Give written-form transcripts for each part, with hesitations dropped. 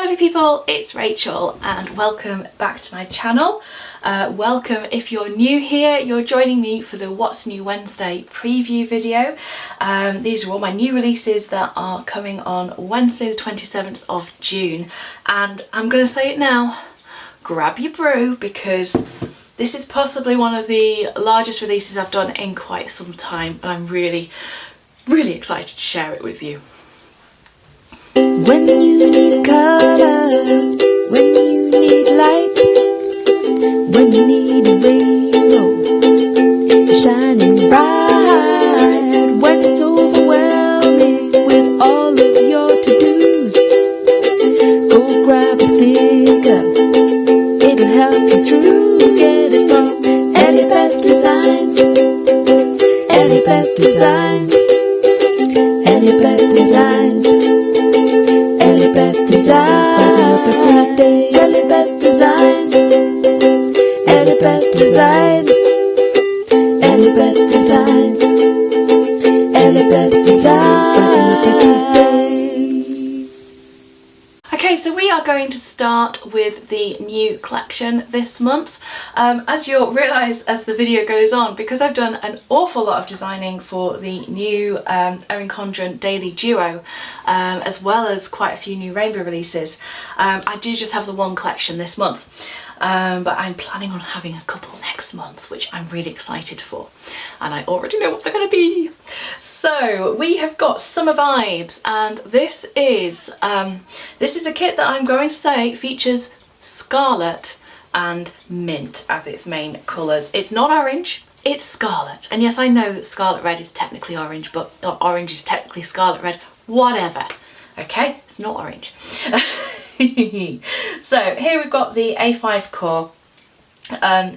lovely people, it's Rachel and welcome back to my channel. Welcome if you're new here, you're joining me for the What's New Wednesday preview video. These are all my new releases that are coming on Wednesday the 27th of June, and I'm going to say it now, grab your brew because this is possibly one of the largest releases I've done in quite some time, and I'm really excited to share it with you. When you need color, when you need light, when you need a rainbow shining bright, when it's overwhelming with all of your to-dos, go grab a sticker, it'll help you through. Get it from EllieBeth Designs, EllieBeth Designs, EllieBeth Designs. EllieBeth Designs, brighten up every day. EllieBeth Designs, EllieBeth Designs, EllieBeth Designs, EllieBeth Designs, brighten up every day. Okay, so we are going to start with the new collection this month. As you'll realise as the video goes on, because I've done an awful lot of designing for the new Erin Condren Daily Duo, as well as quite a few new rainbow releases, I do just have the one collection this month. But I'm planning on having a couple next month, which I'm really excited for, and I already know what they're going to be. So we have got summer vibes, and this is a kit that I'm going to say features scarlet and mint as its main colours. It's not orange, it's scarlet, and yes, I know that scarlet red is technically orange, but orange is technically scarlet red, whatever. Okay, it's not orange. So here we've got the A5 core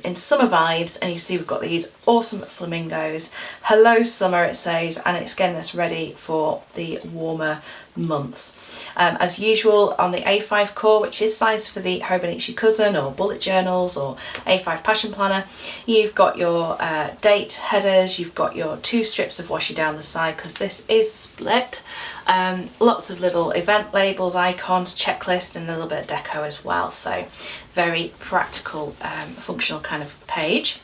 in summer vibes, and you see we've got these awesome flamingos. Hello summer it says, and it's getting us ready for the warmer months. As usual on the A5 core, which is sized for the Hobonichi cousin or bullet journals or A5 passion planner, you've got your date headers, you've got your 2 strips of washi down the side because this is split. Lots of little event labels, icons, checklist, and a little bit of deco as well, so very practical, functional kind of page.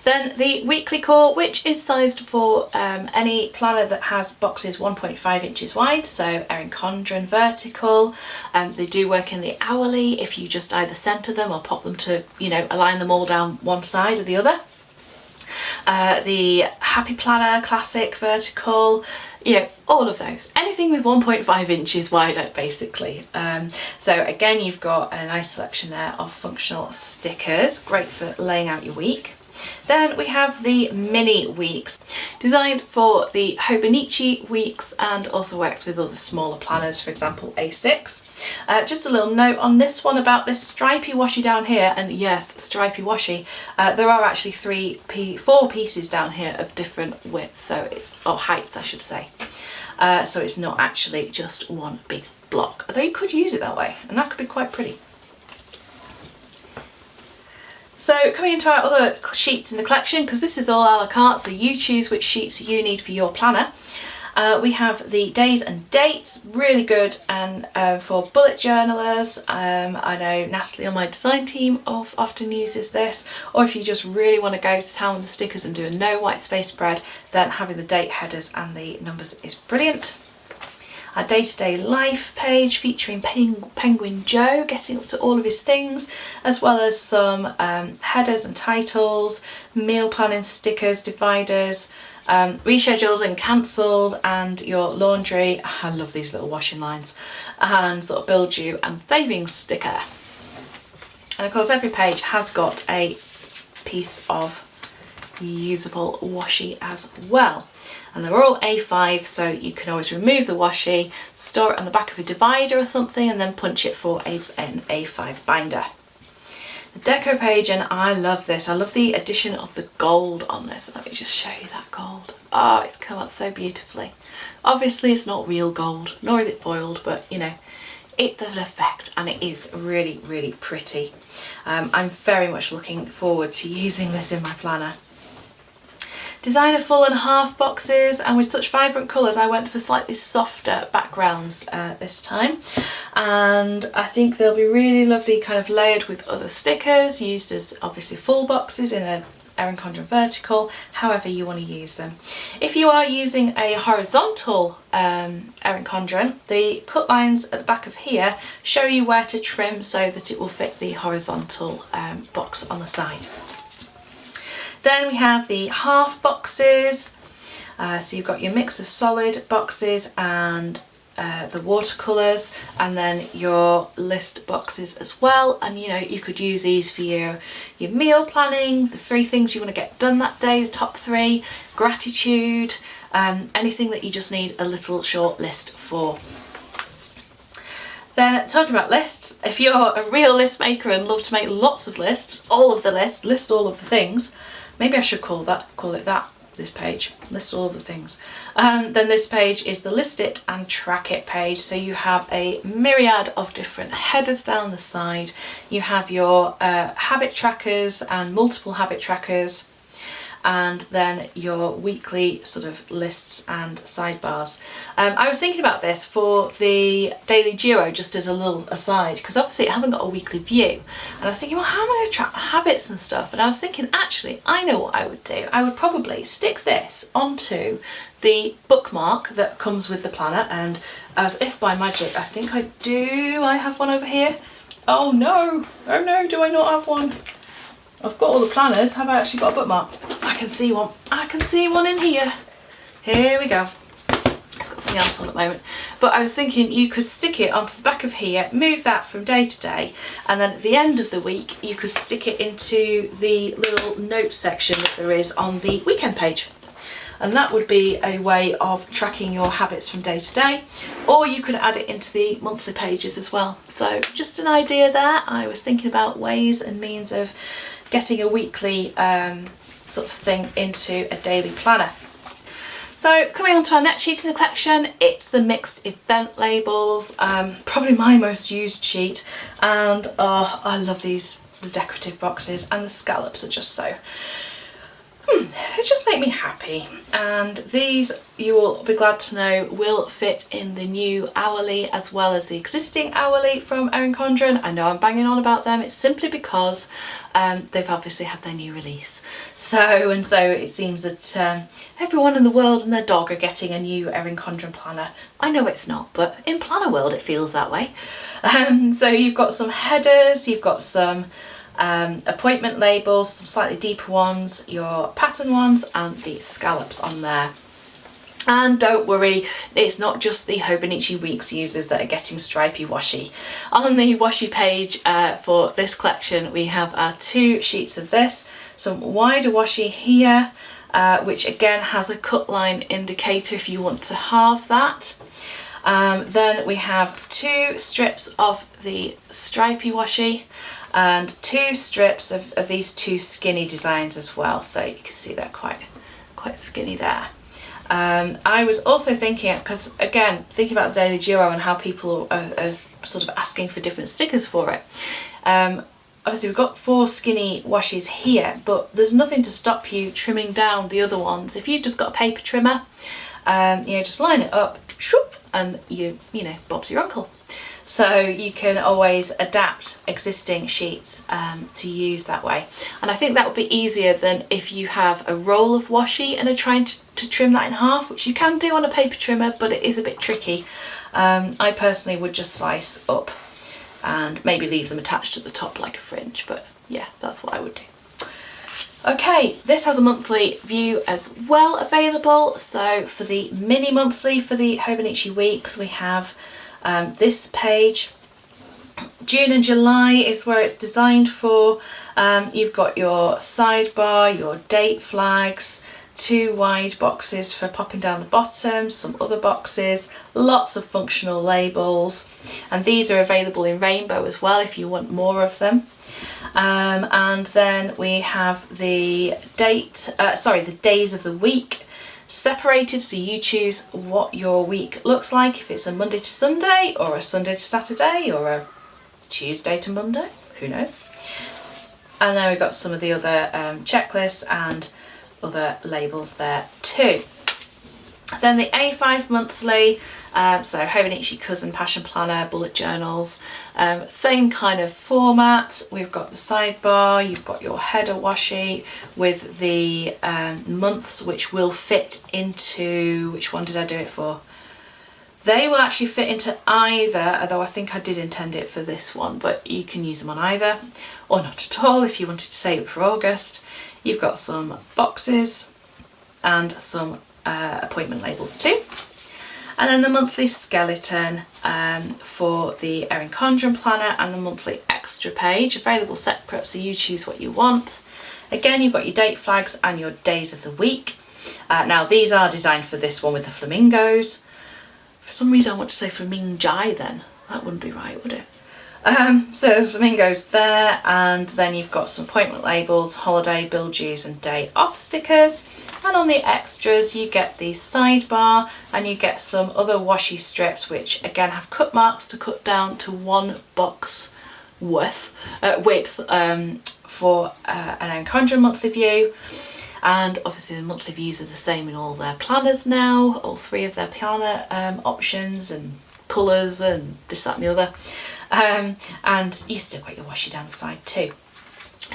Then the weekly core, which is sized for any planner that has boxes 1.5 inches wide, so Erin Condren vertical. They do work in the hourly if you just either centre them or pop them to, you know, align them all down one side or the other. The Happy Planner Classic vertical, you know, all of those. Anything with 1.5 inches wide, basically. So again, you've got a nice selection there of functional stickers, great for laying out your week. Then we have the mini weeks, designed for the Hobonichi weeks and also works with other smaller planners, for example A6. Just a little note on this one about this stripy washi down here, and yes, stripy washi. There are actually 4 pieces down here of different widths, so it's, or heights I should say. So it's not actually just one big block, although you could use it that way, and that could be quite pretty. So coming into our other sheets in the collection, because this is all a la carte, so you choose which sheets you need for your planner. We have the days and dates, really good, and for bullet journalers. I know Natalie on my design team often uses this, or if you just really want to go to town with the stickers and do a no white space spread, then having the date headers and the numbers is brilliant. Our day-to-day life page featuring Penguin Joe getting up to all of his things, as well as some headers and titles, meal planning stickers, dividers, reschedules and cancelled, and your laundry. I love these little washing lines, and sort of build you and savings sticker. And of course every page has got a piece of usable washi as well. And they're all A5, so you can always remove the washi, store it on the back of a divider or something, and then punch it for an A5 binder. The deco page, and I love this. I love the addition of the gold on this. Let me just show you that gold. Oh, it's come out so beautifully. Obviously it's not real gold, nor is it foiled, but you know, it's an effect, and it is really pretty. I'm very much looking forward to using this in my planner. designer full and half boxes, and with such vibrant colours I went for slightly softer backgrounds this time, and I think they'll be really lovely kind of layered with other stickers, used as obviously full boxes in a Erin Condren vertical, however you want to use them. If you are using a horizontal Erin Condren, the cut lines at the back of here show you where to trim so that it will fit the horizontal box on the side. Then we have the half boxes, so you've got your mix of solid boxes and the watercolours, and then your list boxes as well. And you know, you could use these for your meal planning, the 3 things you want to get done that day, the top 3, gratitude, anything that you just need a little short list for. Then talking about lists, if you're a real list maker and love to make lots of lists, all of the lists, list all of the things, maybe I should call it that. This page, list all of the things. Then this page is the list it and track it page. So you have a myriad of different headers down the side. You have your habit trackers and multiple habit trackers, and then your weekly sort of lists and sidebars. I was thinking about this for the Daily Duo just as a little aside, because obviously it hasn't got a weekly view, and I was thinking, well, how am I going to track my habits and stuff? And I was thinking, actually, I know what I would do. I would probably stick this onto the bookmark that comes with the planner, and as if by magic, I think I do. I have one over here. Oh no, do I not have one? I've got all the planners. Have I actually got a bookmark? I can see one. I can see one in here. Here we go. It's got something else on at the moment. But I was thinking you could stick it onto the back of here, move that from day to day, and then at the end of the week you could stick it into the little notes section that there is on the weekend page. And that would be a way of tracking your habits from day to day, or you could add it into the monthly pages as well. So just an idea there. I was thinking about ways and means of getting a weekly sort of thing into a daily planner. So coming on to our next sheet in the collection, it's the mixed event labels, probably my most used sheet, and I love these, the decorative boxes, and the scallops are just so, they just make me happy. And these, you will be glad to know, will fit in the new hourly as well as the existing hourly from Erin Condren. I know I'm banging on about them, it's simply because they've obviously had their new release. So it seems that everyone in the world and their dog are getting a new Erin Condren planner. I know it's not, but in planner world it feels that way. So you've got some headers, you've got some appointment labels, some slightly deeper ones, your pattern ones, and the scallops on there. And don't worry, it's not just the Hobonichi Weeks users that are getting stripy washi. On the washi page for this collection, we have our 2 sheets of this, some wider washi here, which again has a cut line indicator if you want to halve that. Then we have 2 strips of the stripy washi, and 2 strips of these 2 skinny designs as well, so you can see they're quite skinny there. I was also thinking, because again, thinking about the Daily Duo and how people are sort of asking for different stickers for it. Obviously we've got 4 skinny washes here, but there's nothing to stop you trimming down the other ones. If you've just got a paper trimmer, you know, just line it up, shoop, and you know, Bob's your uncle. So you can always adapt existing sheets to use that way. And I think that would be easier than if you have a roll of washi and are trying to trim that in half, which you can do on a paper trimmer, but it is a bit tricky. I personally would just slice up and maybe leave them attached at the top like a fringe, but yeah, that's what I would do. Okay, this has a monthly view as well available. So for the mini monthly for the Hobonichi Weeks, we have this page. June and July is where it's designed for. You've got your sidebar, your date flags, 2 wide boxes for popping down the bottom, some other boxes, lots of functional labels, and these are available in rainbow as well if you want more of them. And then we have the the days of the week separated, so you choose what your week looks like, if it's a Monday to Sunday or a Sunday to Saturday or a Tuesday to Monday, who knows. And then we've got some of the other checklists and other labels there too. Then the A5 monthly, so Hobonichi Cousin Passion Planner, bullet journals, same kind of format. We've got the sidebar, you've got your header washi with the months which will fit into, which one did I do it for? They will actually fit into either, although I think I did intend it for this one, but you can use them on either, or not at all if you wanted to save it for August. You've got some boxes and some appointment labels too. And then the monthly skeleton for the Erin Condren planner and the monthly extra page, available separate, so you choose what you want. Again, you've got your date flags and your days of the week. Now these are designed for this one with the flamingos. For some reason I want to say flamingi then. That wouldn't be right, would it? So flamingos there, and then you've got some appointment labels, holiday, bill dues and day off stickers. And on the extras you get the sidebar and you get some other washi strips which again have cut marks to cut down to 1 box width for an Erin Condren monthly view. And obviously the monthly views are the same in all their planners now, all 3 of their planner options and colours and this, that and the other. And you still got your washi down the side too.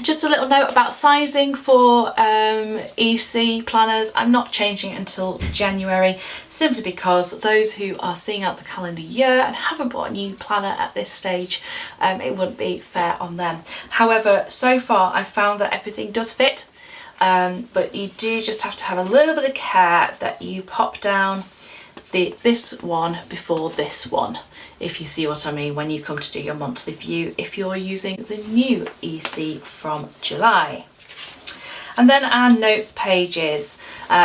Just a little note about sizing for EC planners. I'm not changing it until January, simply because those who are seeing out the calendar year and haven't bought a new planner at this stage, it wouldn't be fair on them. However, so far I've found that everything does fit, but you do just have to have a little bit of care that you pop down this one before this one, if you see what I mean, when you come to do your monthly view, if you're using the new EC from July. And then our notes pages.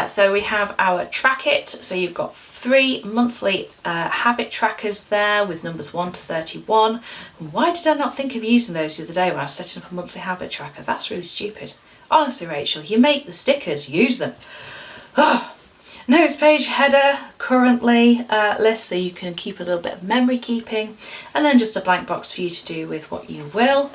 So we have our Track It, so you've got 3 monthly habit trackers there with numbers 1 to 31. And why did I not think of using those the other day when I was setting up a monthly habit tracker? That's really stupid. Honestly, Rachel, you make the stickers, use them. Notes page header currently list, so you can keep a little bit of memory keeping, and then just a blank box for you to do with what you will.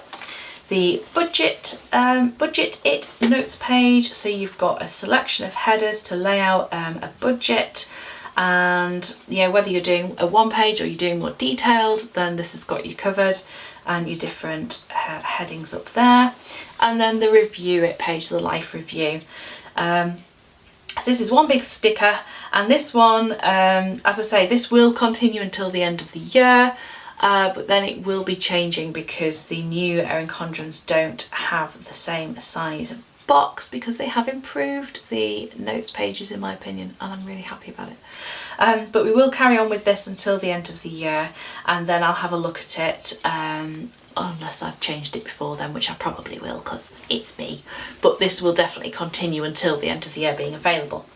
The budget it notes page, so you've got a selection of headers to lay out a budget, and whether you're doing a 1 page or you're doing more detailed, then this has got you covered, and your different headings up there. And then the review it page, the life review. So this is one big sticker, and this one, as I say, this will continue until the end of the year, but then it will be changing because the new Erin Condrens don't have the same size box, because they have improved the notes pages in my opinion, and I'm really happy about it. But we will carry on with this until the end of the year, and then I'll have a look at it, unless I've changed it before then, which I probably will because it's me. But this will definitely continue until the end of the year being available.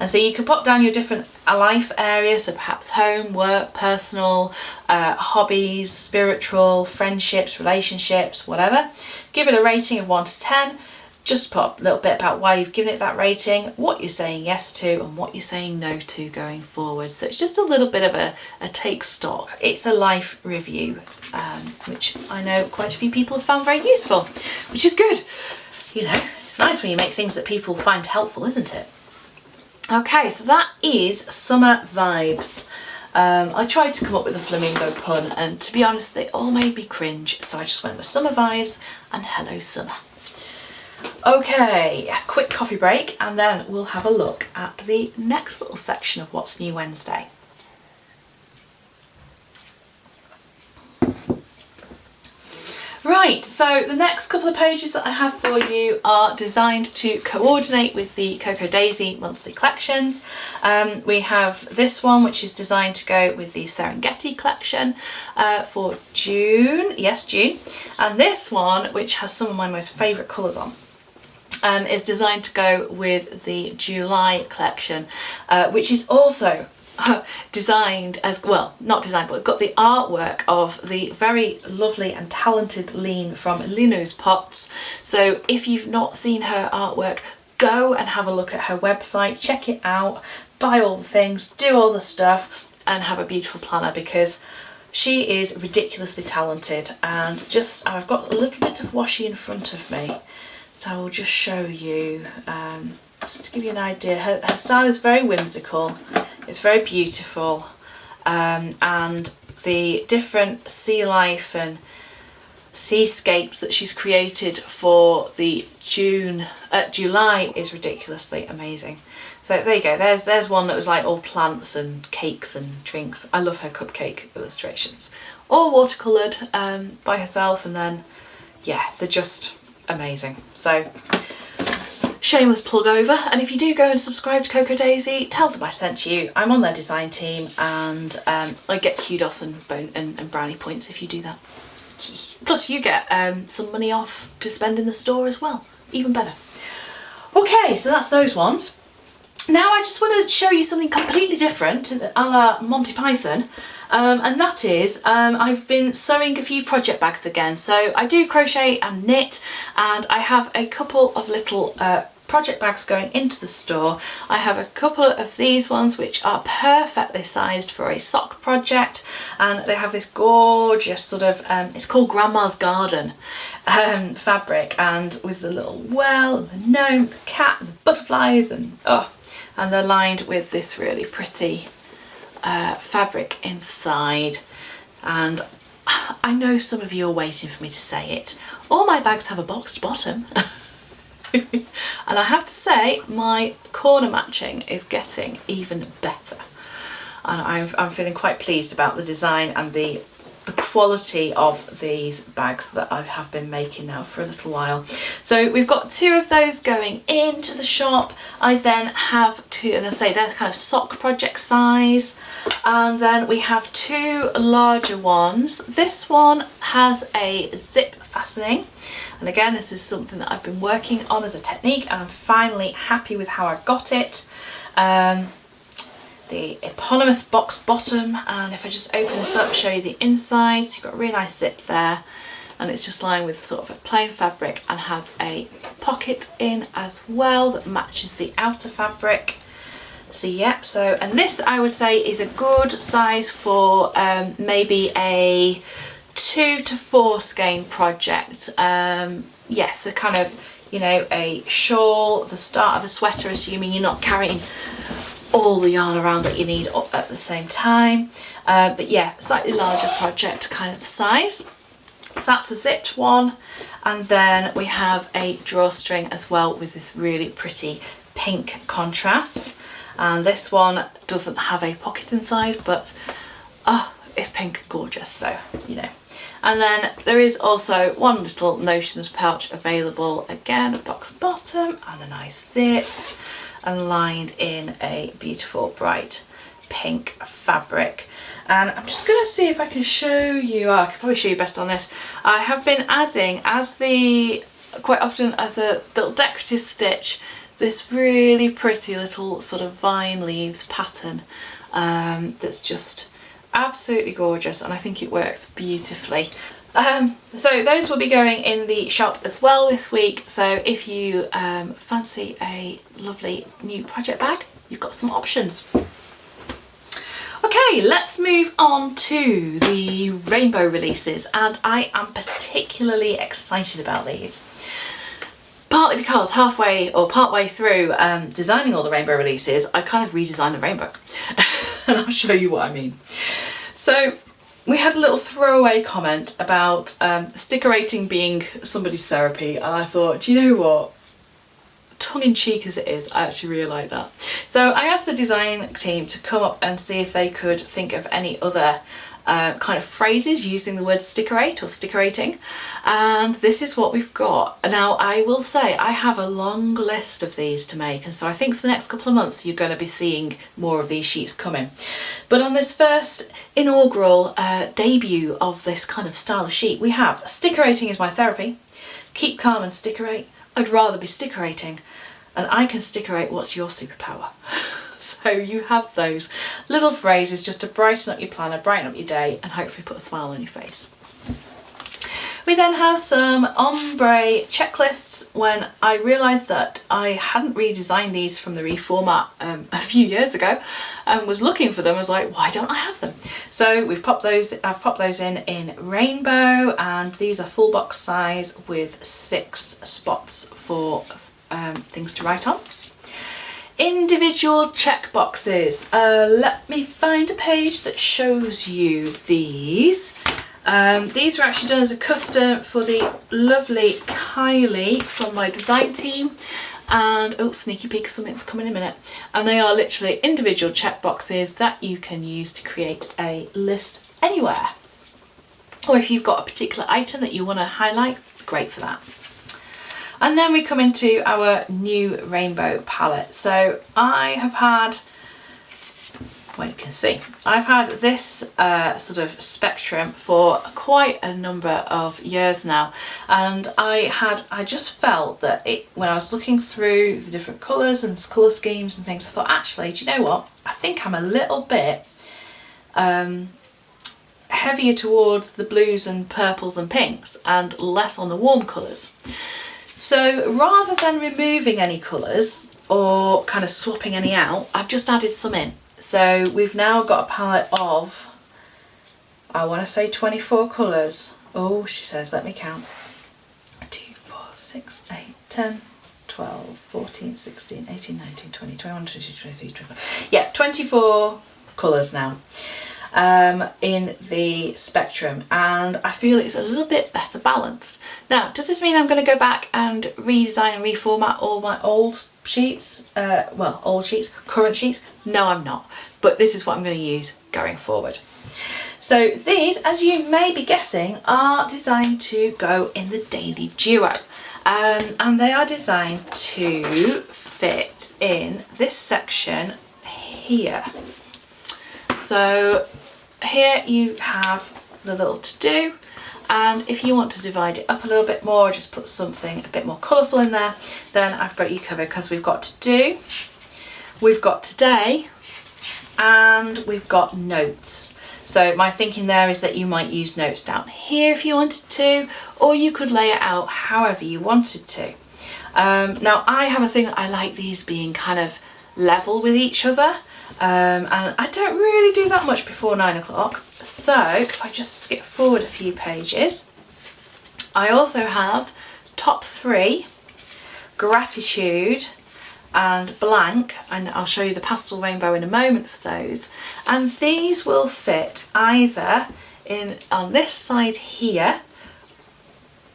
And so you can pop down your different life areas, so perhaps home, work, personal, hobbies, spiritual, friendships, relationships, whatever. Give it a rating of 1 to 10. Just put a little bit about why you've given it that rating, what you're saying yes to and what you're saying no to going forward. So it's just a little bit of a take stock. It's a life review, which I know quite a few people have found very useful, which is good. It's nice when you make things that people find helpful, isn't it? Okay, so that is summer vibes. I tried to come up with a flamingo pun, and to be honest, they all made me cringe, so I just went with summer vibes and hello summer. Okay, a quick coffee break, and then we'll have a look at the next little section of What's New Wednesday. Right, so the next couple of pages that I have for you are designed to coordinate with the Coco Daisy monthly collections. We have this one, which is designed to go with the Serengeti collection for June, yes, June, and this one, which has some of my most favourite colours on, is designed to go with the July collection, which is also designed as, well, not designed, but got the artwork of the very lovely and talented Lean from LinousPots. So if you've not seen her artwork, go and have a look at her website, check it out, buy all the things, do all the stuff, and have a beautiful planner, because she is ridiculously talented. And just, I've got a little bit of washi in front of me, so I will just show you just to give you an idea, her style is very whimsical, it's very beautiful, and the different sea life and seascapes that she's created for the July is ridiculously amazing. So there you go, there's one that was like all plants and cakes and drinks. I love her cupcake illustrations. All watercoloured by herself, and then yeah, they're just amazing. So shameless plug over, and if you do go and subscribe to Coco Daisy, tell them I sent you. I'm on their design team, and I get kudos and brownie points if you do that. Plus you get some money off to spend in the store as well, even better. Okay, so that's those ones. Now I just want to show you something completely different, a la Monty Python, and that is I've been sewing a few project bags again. So I do crochet and knit, and I have a couple of little project bags going into the store. I have a couple of these ones which are perfectly sized for a sock project, and they have this gorgeous sort of, it's called Grandma's Garden fabric, and with the little well and the gnome, the cat and the butterflies, and and they're lined with this really pretty fabric inside. And I know some of you are waiting for me to say it. All my bags have a boxed bottom. And I have to say, my corner matching is getting even better. And I'm feeling quite pleased about the design and the quality of these bags that I have been making now for a little while. So we've got two of those going into the shop. I then have two, and I say they're kind of sock project size, and then we have two larger ones. This one has a zip fastening, and again this is something that I've been working on as a technique, and I'm finally happy with how I got it. The eponymous box bottom, and if I just open this up, show you the inside, so you've got a really nice zip there, and it's just lined with sort of a plain fabric and has a pocket in as well that matches the outer fabric. So yeah, so, and this I would say is a good size for maybe a 2 to 4 skein project. Yes, so kind of, you know, a shawl, the start of a sweater, assuming you're not carrying all the yarn around that you need at the same time. But yeah, slightly larger project kind of size. So that's a zipped one. And then we have a drawstring as well with this really pretty pink contrast. And this one doesn't have a pocket inside, but it's pink, gorgeous, so you know. And then there is also one little notions pouch available, again a box bottom and a nice zip, and lined in a beautiful bright pink fabric. And I'm just going to see if I can show you, I could probably show you best on this. I have been adding, quite often as a little decorative stitch, this really pretty little sort of vine leaves pattern that's just absolutely gorgeous, and I think it works beautifully. So those will be going in the shop as well this week, so if you fancy a lovely new project bag, you've got some options. Okay, let's move on to the rainbow releases, and I am particularly excited about these. Partly because partway through designing all the rainbow releases, I kind of redesigned the rainbow. And I'll show you what I mean. So we had a little throwaway comment about stickerating being somebody's therapy, and I thought, do you know what? Tongue-in-cheek as it is, I actually really like that. So I asked the design team to come up and see if they could think of any other kind of phrases using the word stickerate or stickerating, and this is what we've got. Now I will say I have a long list of these to make, and so I think for the next couple of months you're going to be seeing more of these sheets coming. But on this first inaugural debut of this kind of style of sheet, we have stickerating is my therapy, keep calm and stickerate, I'd rather be stickerating, and I can stickerate, what's your superpower? So you have those little phrases just to brighten up your planner, brighten up your day, and hopefully put a smile on your face. We then have some ombre checklists. When I realised that I hadn't redesigned these from the reformat a few years ago and was looking for them, I was like, why don't I have them? So I've popped those in rainbow, and these are full box size with 6 spots for things to write on. individual check boxes. Let me find a page that shows you these. These were actually done as a custom for the lovely Kylie from my design team. And oh, sneaky peek, something's coming in a minute. And they are literally individual check boxes that you can use to create a list anywhere. Or if you've got a particular item that you want to highlight, great for that. And then we come into our new rainbow palette. So I have had, well, you can see, I've had this sort of spectrum for quite a number of years now, and I just felt that when I was looking through the different colours and colour schemes and things, I thought, actually, do you know what, I think I'm a little bit heavier towards the blues and purples and pinks and less on the warm colours. So rather than removing any colours or kind of swapping any out, I've just added some in. So we've now got a palette of, I want to say 24 colours. Oh, she says, let me count. 2, 4, 6, 8, 10, 12, 14, 16, 18, 19, 20, 21, 22, 23, 24. Yeah, 24 colours now in the spectrum, and I feel it's a little bit better balanced. Now, does this mean I'm going to go back and redesign and reformat all my old sheets? Well, old sheets, current sheets? No, I'm not. But this is what I'm going to use going forward. So these, as you may be guessing, are designed to go in the Daily Duo. And they are designed to fit in this section here. So here you have the little to-do. And if you want to divide it up a little bit more, just put something a bit more colourful in there, then I've got you covered, because we've got to do, we've got today, and we've got notes. So my thinking there is that you might use notes down here if you wanted to, or you could lay it out however you wanted to. Now I have a thing that I like these being kind of level with each other, and I don't really do that much before 9 o'clock. So if I just skip forward a few pages, I also have top 3, gratitude and blank, and I'll show you the pastel rainbow in a moment for those. And these will fit either in on this side here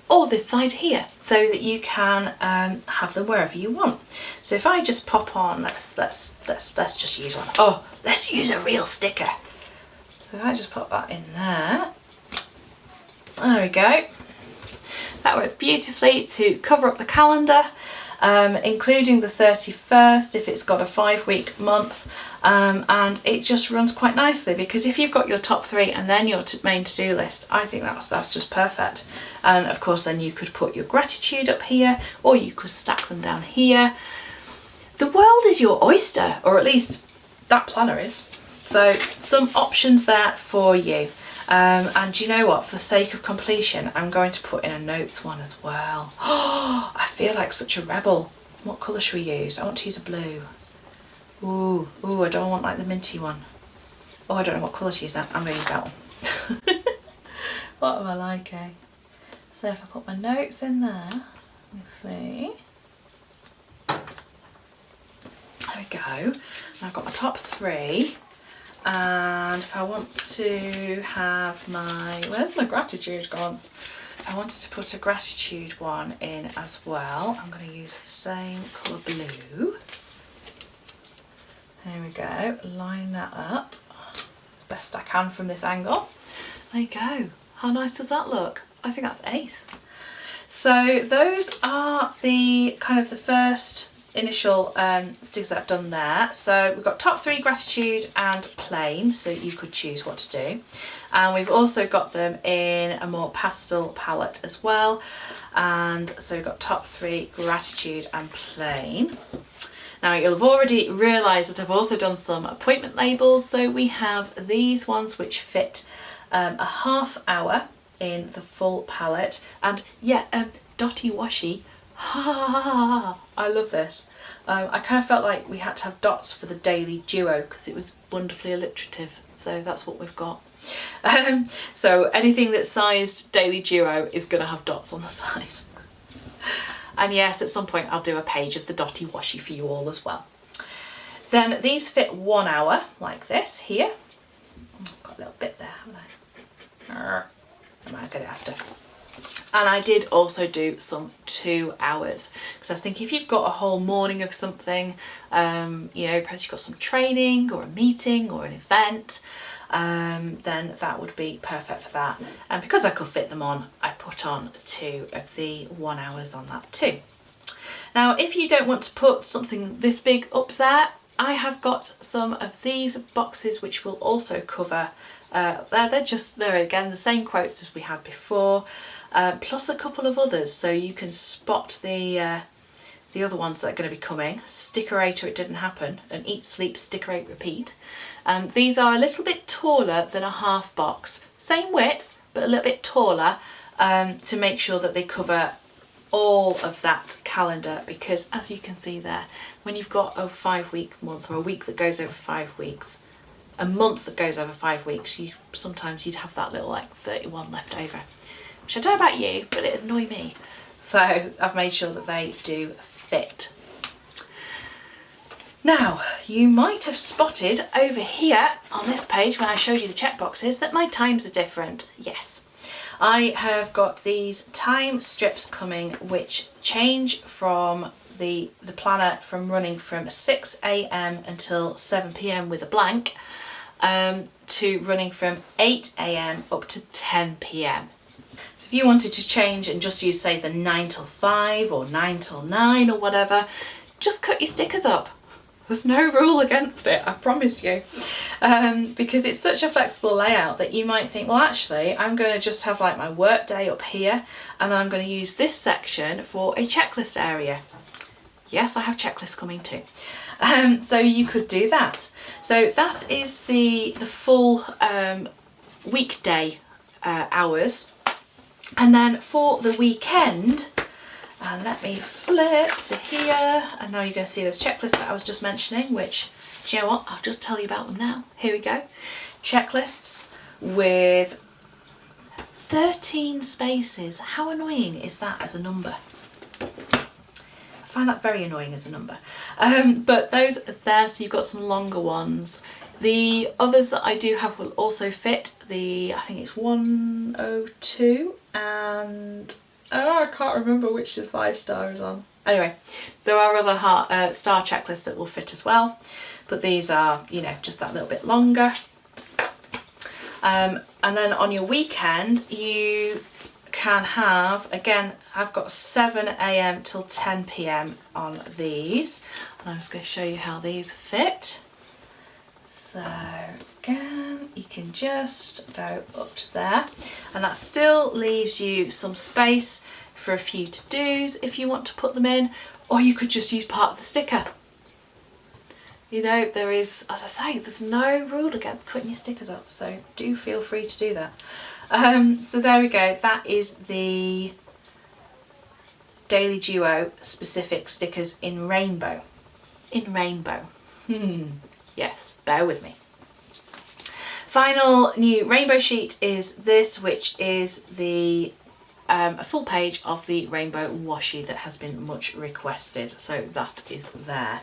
or this side here, so that you can have them wherever you want. So if I just pop on, let's just use one. Oh, let's use a real sticker. So if I just pop that in there, there we go. That works beautifully to cover up the calendar, including the 31st if it's got a 5-week month, and it just runs quite nicely, because if you've got your top 3 and then your main to-do list, I think that's just perfect. And of course then you could put your gratitude up here, or you could stack them down here. The world is your oyster, or at least that planner is. So some options there for you. And do you know what, for the sake of completion, I'm going to put in a notes one as well. Oh, I feel like such a rebel. What colour should we use? I want to use a blue. Ooh, I don't want like the minty one. Oh, I don't know what colour to use now. I'm going to use that one. What am I like, eh? So if I put my notes in there, let's see. There we go. I've got my top 3. And if I want to have my, where's my gratitude gone? If I wanted to put a gratitude one in as well, I'm going to use the same colour blue. There we go, line that up as best I can from this angle. There you go. How nice does that look? I think that's ace. So those are the kind of the first initial stickers that I've done there. So we've got top 3, gratitude and plain, so you could choose what to do. And we've also got them in a more pastel palette as well. And so we've got top 3, gratitude and plain. Now you'll have already realised that I've also done some appointment labels. So we have these ones which fit a half hour in the full palette. And yeah, dotty washy. Ha! I love this. I kind of felt like we had to have dots for the Daily Duo because it was wonderfully alliterative, so that's what we've got. So anything that's sized Daily Duo is going to have dots on the side. And yes, at some point I'll do a page of the dotty washi for you all as well. Then these fit 1 hour like this here. Oh, I've got a little bit there, haven't I? I might get it after. And I did also do some 2 hours because I was thinking if you've got a whole morning of something, you know, perhaps you've got some training or a meeting or an event, then that would be perfect for that. And because I could fit them on, I put on 2 of the 1 hours on that too. Now, if you don't want to put something this big up there, I have got some of these boxes which will also cover, they're again the same quotes as we had before, plus a couple of others, so you can spot the other ones that are going to be coming. Stickerator, It Didn't Happen, and Eat, Sleep, Stickerate, Repeat. These are a little bit taller than a half box, same width but a little bit taller, to make sure that they cover all of that calendar, because as you can see there, when you've got a 5-week month, or a week that goes over 5 weeks, a month that goes over 5 weeks, sometimes you'd have that little like 31 left over, which I don't know about you, but it'd annoy me. So I've made sure that they do fit. Now, you might have spotted over here on this page when I showed you the checkboxes that my times are different. Yes, I have got these time strips coming which change from the planner from running from 6 AM until 7 PM with a blank, to running from 8 AM up to 10 PM. So if you wanted to change and just use, say, the 9 till 5 or 9 till 9 or whatever, just cut your stickers up. There's no rule against it, I promise you. Because it's such a flexible layout that you might think, well, actually, I'm going to just have like my work day up here, and then I'm going to use this section for a checklist area. Yes, I have checklists coming too. So you could do that. So that is the full weekday hours. And then for the weekend, and let me flip to here, and now you're going to see those checklists that I was just mentioning, which, do you know what, I'll just tell you about them now. Here we go. Checklists with 13 spaces. How annoying is that as a number? I find that very annoying as a number. But those are there, so you've got some longer ones. The others that I do have will also fit. I think it's 102 and I can't remember which the 5-star is on. Anyway, there are other star checklists that will fit as well, but these are, you know, just that little bit longer. And then on your weekend, you can have, again, I've got 7 AM till 10 PM on these, and I'm just going to show you how these fit. So again, you can just go up to there, and that still leaves you some space for a few to-dos if you want to put them in, or you could just use part of the sticker. You know, there is, as I say, there's no rule against cutting your stickers up, so do feel free to do that. So there we go, that is the Daily Duo specific stickers in rainbow. In rainbow. Yes, bear with me. Final new rainbow sheet is this, which is the a full page of the rainbow washi that has been much requested, so that is there.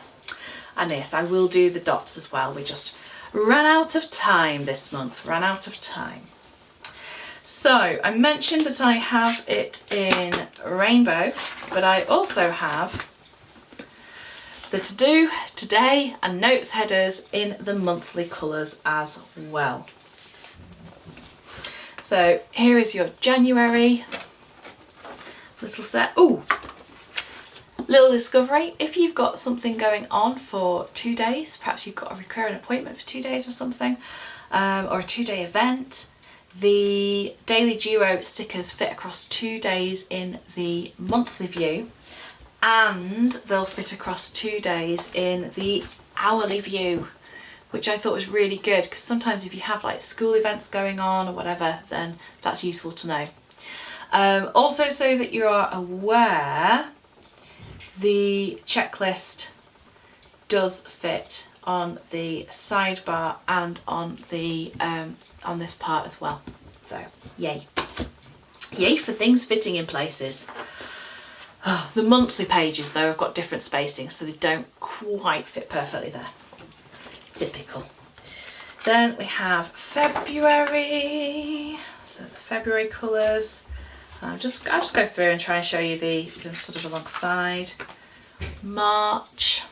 And yes, I will do the dots as well. We just ran out of time this month, ran out of time. So I mentioned that I have it in rainbow, but I also have the to-do, today and notes headers in the monthly colours as well. So here is your January little set. Ooh, little discovery. If you've got something going on for 2 days, perhaps you've got a recurring appointment for 2 days or something, or a 2-day event, the Daily Duo stickers fit across 2 days in the monthly view, and they'll fit across 2 days in the hourly view, which I thought was really good, because sometimes if you have like school events going on or whatever, then that's useful to know. Also, so that you are aware, the checklist does fit on the sidebar and on the on this part as well. So yay. Yay for things fitting in places. Oh, the monthly pages though have got different spacing, so they don't quite fit perfectly there. Typical. Then we have February. So the February colours. I'll just go through and try and show you them sort of alongside. March.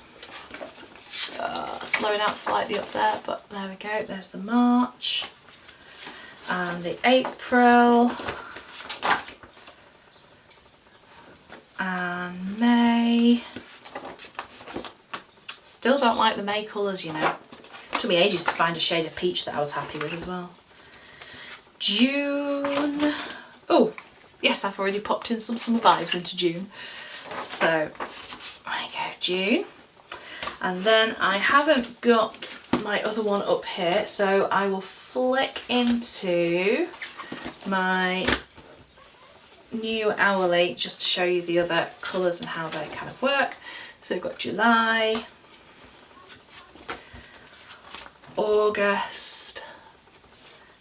It's blowing out slightly up there, but there we go. There's the March. And the April. And May. Still don't like the May colours, you know. It took me ages to find a shade of peach that I was happy with as well. June. Oh, yes, I've already popped in some summer vibes into June. So, there you go, June. And then I haven't got my other one up here, so I will flick into my new Owlie just to show you the other colours and how they kind of work. So we've got July, August,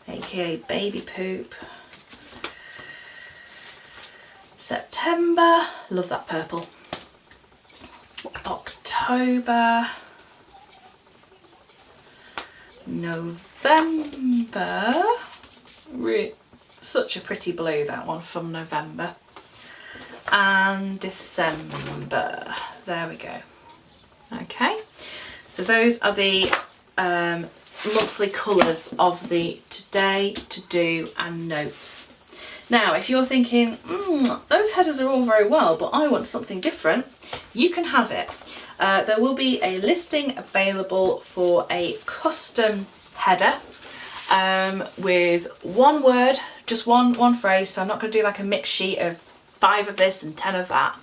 aka baby poop, September, love that purple, October, November, such a pretty blue, that one from November, and December. There we go. Okay, so those are the monthly colours of the today, to do and notes. Now if you're thinking, those headers are all very well, but I want something different, you can have it. There will be a listing available for a custom header with one word, just one phrase, so I'm not going to do like a mixed sheet of 5 of this and 10 of that.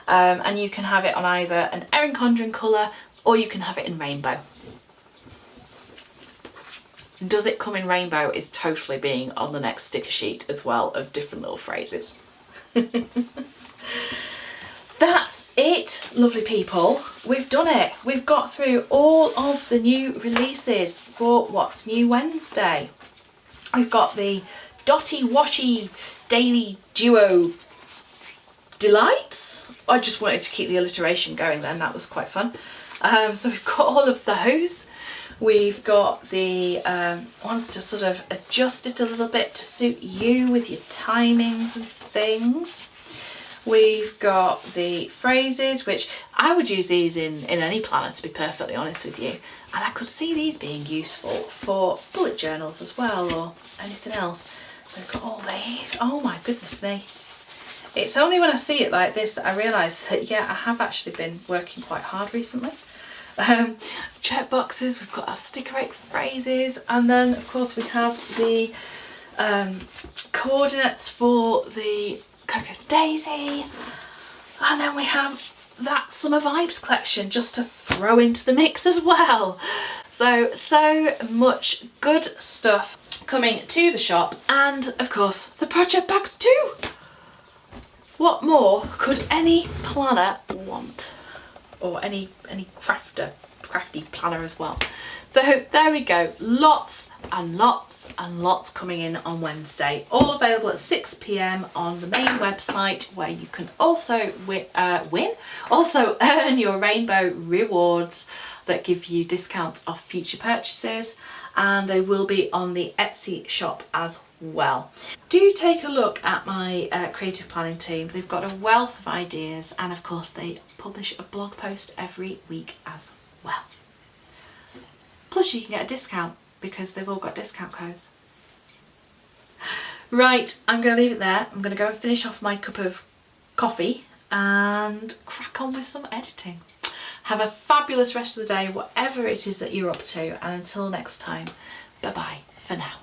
And you can have it on either an Erin Condren colour or you can have it in rainbow. Does it come in rainbow is totally being on the next sticker sheet as well, of different little phrases. That's it, lovely people. We've done it. We've got through all of the new releases for What's New Wednesday. We've got the Dotty Washy Daily Duo Delights. I just wanted to keep the alliteration going then, that was quite fun. So we've got all of those. We've got the ones to sort of adjust it a little bit to suit you with your timings and things. We've got the phrases, which I would use these in any planner, to be perfectly honest with you. And I could see these being useful for bullet journals as well, or anything else. We've got all these. Oh my goodness me. It's only when I see it like this that I realise that, yeah, I have actually been working quite hard recently. Check boxes, we've got our sticker phrases, and then of course we have the coordinates for the Coco Daisy, and then we have that Summer Vibes collection just to throw into the mix as well. So much good stuff coming to the shop, and of course the project bags too. What more could any planner want? Or any crafty planner as well. So there we go, lots and lots and lots coming in on Wednesday, all available at 6 PM on the main website, where you can also earn your rainbow rewards that give you discounts off future purchases, and they will be on the Etsy shop as well. Do take a look at my creative planning team. They've got a wealth of ideas, and of course they publish a blog post every week as well. Plus you can get a discount because they've all got discount codes. Right, I'm going to leave it there. I'm going to go and finish off my cup of coffee and crack on with some editing. Have a fabulous rest of the day, whatever it is that you're up to, and until next time, bye bye for now.